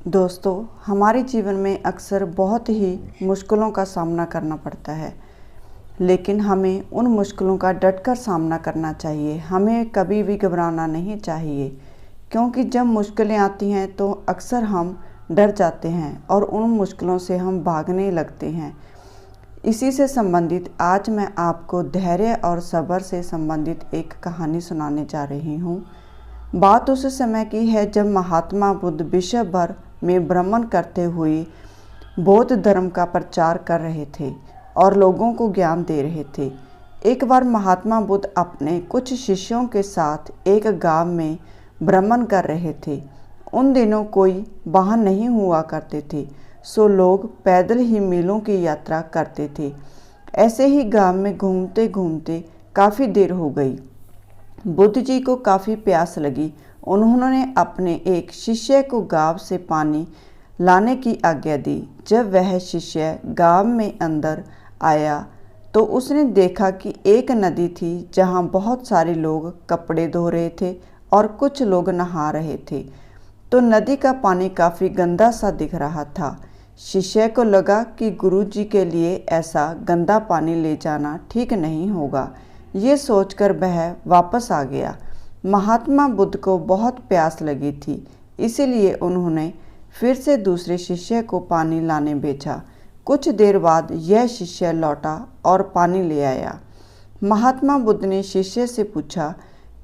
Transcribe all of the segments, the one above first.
दोस्तों, हमारे जीवन में अक्सर बहुत ही मुश्किलों का सामना करना पड़ता है, लेकिन हमें उन मुश्किलों का डटकर सामना करना चाहिए। हमें कभी भी घबराना नहीं चाहिए, क्योंकि जब मुश्किलें आती हैं तो अक्सर हम डर जाते हैं और उन मुश्किलों से हम भागने लगते हैं। इसी से संबंधित आज मैं आपको धैर्य और सब्र से संबंधित एक कहानी सुनाने जा रही हूँ। बात उस समय की है जब महात्मा बुद्ध विश्व भर में भ्रमण करते हुए बौद्ध धर्म का प्रचार कर रहे थे और लोगों को ज्ञान दे रहे थे। एक बार महात्मा बुद्ध अपने कुछ शिष्यों के साथ एक गांव में भ्रमण कर रहे थे। उन दिनों कोई वाहन नहीं हुआ करते थे, सो लोग पैदल ही मीलों की यात्रा करते थे। ऐसे ही गांव में घूमते घूमते काफ़ी देर हो गई। बुद्ध जी को काफ़ी प्यास लगी। उन्होंने अपने एक शिष्य को गांव से पानी लाने की आज्ञा दी। जब वह शिष्य गांव में अंदर आया तो उसने देखा कि एक नदी थी जहां बहुत सारे लोग कपड़े धो रहे थे और कुछ लोग नहा रहे थे। तो नदी का पानी काफ़ी गंदा सा दिख रहा था। शिष्य को लगा कि गुरु जी के लिए ऐसा गंदा पानी ले जाना ठीक नहीं होगा। ये सोचकर वह वापस आ गया। महात्मा बुद्ध को बहुत प्यास लगी थी, इसीलिए उन्होंने फिर से दूसरे शिष्य को पानी लाने भेजा। कुछ देर बाद यह शिष्य लौटा और पानी ले आया। महात्मा बुद्ध ने शिष्य से पूछा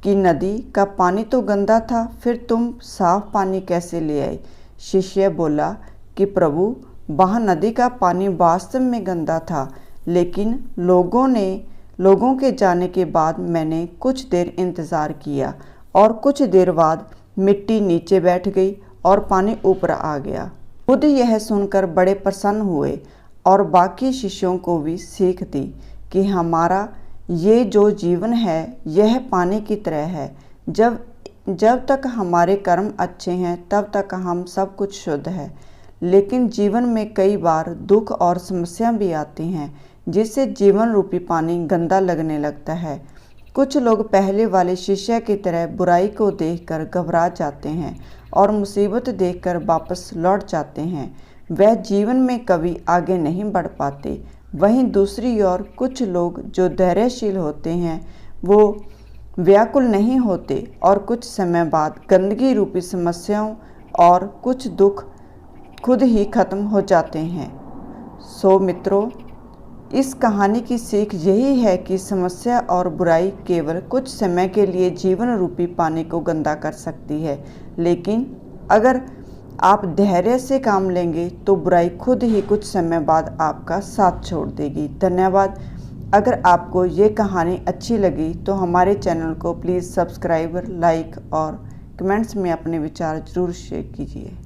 कि नदी का पानी तो गंदा था, फिर तुम साफ पानी कैसे ले आए? शिष्य बोला कि प्रभु, वहाँ नदी का पानी वास्तव में गंदा था, लेकिन लोगों के जाने के बाद मैंने कुछ देर इंतज़ार किया और कुछ देर बाद मिट्टी नीचे बैठ गई और पानी ऊपर आ गया। बुद्ध यह सुनकर बड़े प्रसन्न हुए और बाकी शिष्यों को भी सीख दी कि हमारा ये जो जीवन है यह पानी की तरह है। जब तक हमारे कर्म अच्छे हैं तब तक हम सब कुछ शुद्ध है, लेकिन जीवन में कई बार दुख और समस्या भी आती हैं, जिससे जीवन रूपी पानी गंदा लगने लगता है। कुछ लोग पहले वाले शिष्य की तरह बुराई को देखकर घबरा जाते हैं और मुसीबत देखकर वापस लौट जाते हैं। वह जीवन में कभी आगे नहीं बढ़ पाते। वहीं दूसरी ओर कुछ लोग जो धैर्यशील होते हैं वो व्याकुल नहीं होते और कुछ समय बाद गंदगी रूपी समस्याओं और कुछ दुख खुद ही खत्म हो जाते हैं। सो मित्रों, इस कहानी की सीख यही है कि समस्या और बुराई केवल कुछ समय के लिए जीवन रूपी पानी को गंदा कर सकती है, लेकिन अगर आप धैर्य से काम लेंगे तो बुराई खुद ही कुछ समय बाद आपका साथ छोड़ देगी। धन्यवाद। अगर आपको ये कहानी अच्छी लगी तो हमारे चैनल को प्लीज़ सब्सक्राइब, लाइक और कमेंट्स में अपने विचार ज़रूर शेयर कीजिए।